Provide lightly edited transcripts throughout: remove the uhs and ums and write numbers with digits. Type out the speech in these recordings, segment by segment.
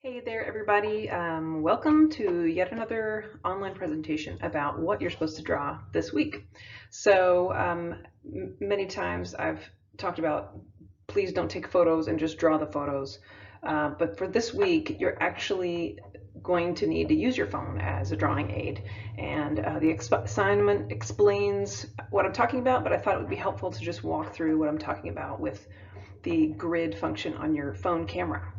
Hey there, everybody. Welcome to yet another online presentation about what you're supposed to draw this week. So many times I've talked about please don't take photos and just draw the photos. But for this week, you're actually going to need to use your phone as a drawing aid. And the assignment explains what I'm talking about, but I thought it would be helpful to just walk through what I'm talking about with the grid function on your phone camera.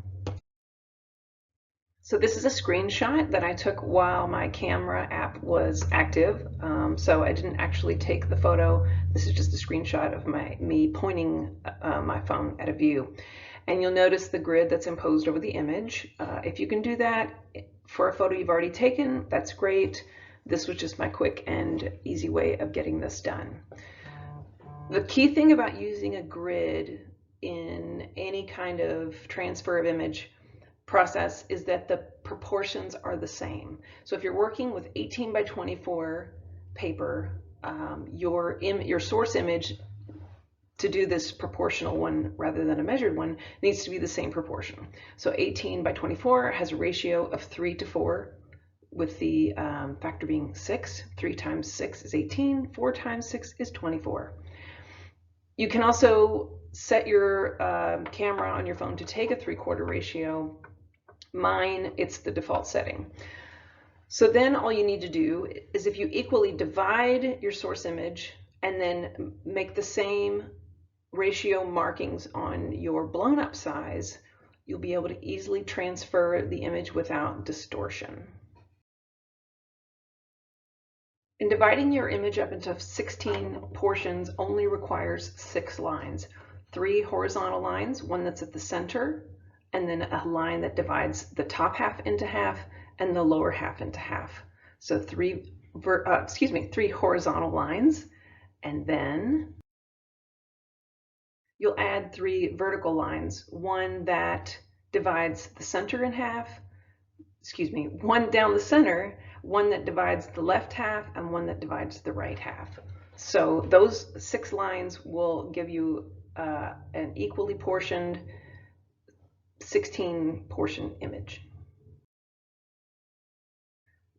So this is a screenshot that I took while my camera app was active. So I didn't actually take the photo. This is just a screenshot of me pointing my phone at a view. And you'll notice the grid that's imposed over the image. If you can do that for a photo you've already taken, that's great. This was just my quick and easy way of getting this done. The key thing about using a grid in any kind of transfer of image process is that the proportions are the same. So if you're working with 18 by 24 paper, your source image, to do this proportional one rather than a measured one, needs to be the same proportion. So 18 by 24 has a ratio of 3 to 4, with the factor being 6. 3 times 6 is 18, 4 times 6 is 24. You can also set your camera on your phone to take a 3/4 ratio. Mine, it's the default setting. So then all you need to do is, if you equally divide your source image and then make the same ratio markings on your blown up size, you'll be able to easily transfer the image without distortion. And dividing your image up into 16 portions only requires 6 lines. 3 horizontal lines, one that's at the center, and then a line that divides the top half into half and the lower half into half. So 3 horizontal lines, and then you'll add 3 vertical lines, one that divides the center in half, one down the center, one that divides the left half, and one that divides the right half. So those 6 lines will give you an equally portioned 16 portion image.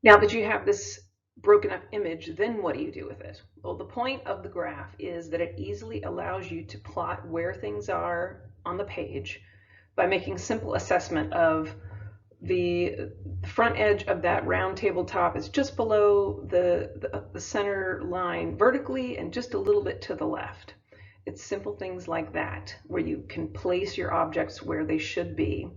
Now that you have this broken up image, then what do you do with it? Well, the point of the graph is that it easily allows you to plot where things are on the page by making simple assessment of the front edge of that round tabletop is just below the center line vertically and just a little bit to the left. It's simple things like that where you can place your objects where they should be.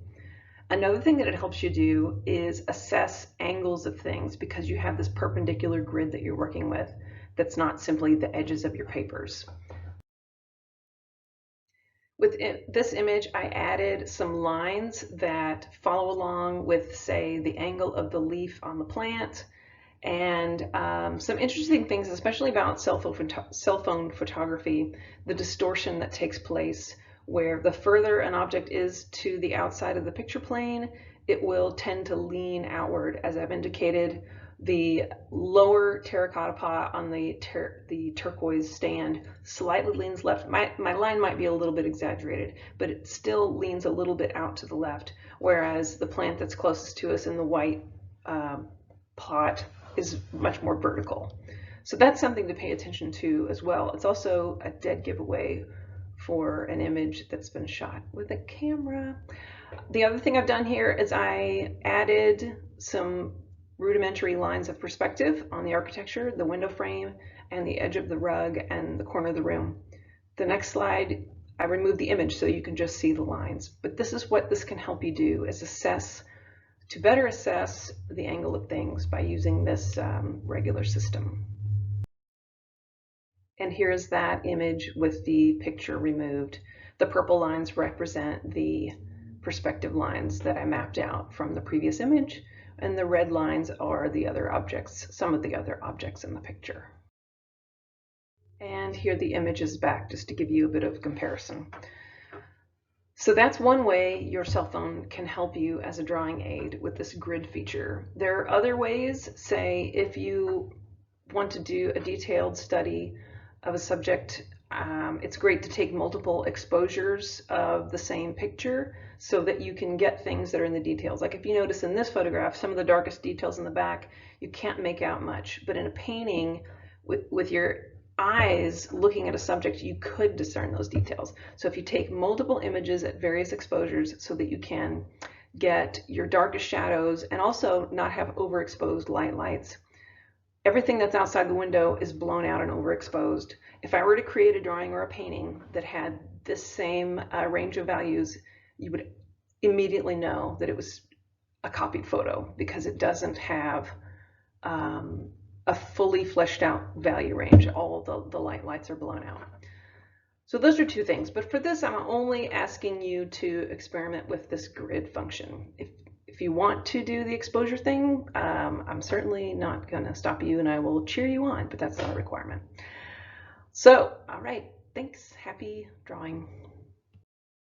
Another thing that it helps you do is assess angles of things, because you have this perpendicular grid that you're working with that's not simply the edges of your papers. With this image, I added some lines that follow along with, say, the angle of the leaf on the plant, and some interesting things, especially about cell phone photography, the distortion that takes place, where the further an object is to the outside of the picture plane, it will tend to lean outward. As I've indicated, the lower terracotta pot on the turquoise stand slightly leans left. My line might be a little bit exaggerated, but it still leans a little bit out to the left, whereas the plant that's closest to us in the white pot is much more vertical. So that's something to pay attention to as well. It's also a dead giveaway for an image that's been shot with a camera. The other thing I've done here is I added some rudimentary lines of perspective on the architecture, the window frame, and the edge of the rug and the corner of the room. The next slide, I removed the image so you can just see the lines. But this is what this can help you do, is to better assess the angle of things by using this regular system. And here's that image with the picture removed. The purple lines represent the perspective lines that I mapped out from the previous image, and the red lines are the other objects, some of the other objects in the picture. And here the image is back, just to give you a bit of comparison. So that's one way your cell phone can help you as a drawing aid with this grid feature. There are other ways. Say if you want to do a detailed study of a subject It's great to take multiple exposures of the same picture so that you can get things that are in the details. Like if you notice in this photograph, some of the darkest details in the back, you can't make out much. But in a painting, with your eyes looking at a subject, you could discern those details. So if you take multiple images at various exposures so that you can get your darkest shadows and also not have overexposed lights. Everything that's outside the window is blown out and overexposed. If I were to create a drawing or a painting that had this same range of values, you would immediately know that it was a copied photo because it doesn't have a fully fleshed out value range. All the lights are blown out. So those are two things, but for this, I'm only asking you to experiment with this grid function. If you want to do the exposure thing, I'm certainly not gonna stop you and I will cheer you on, but that's not a requirement. So, all right, thanks, happy drawing.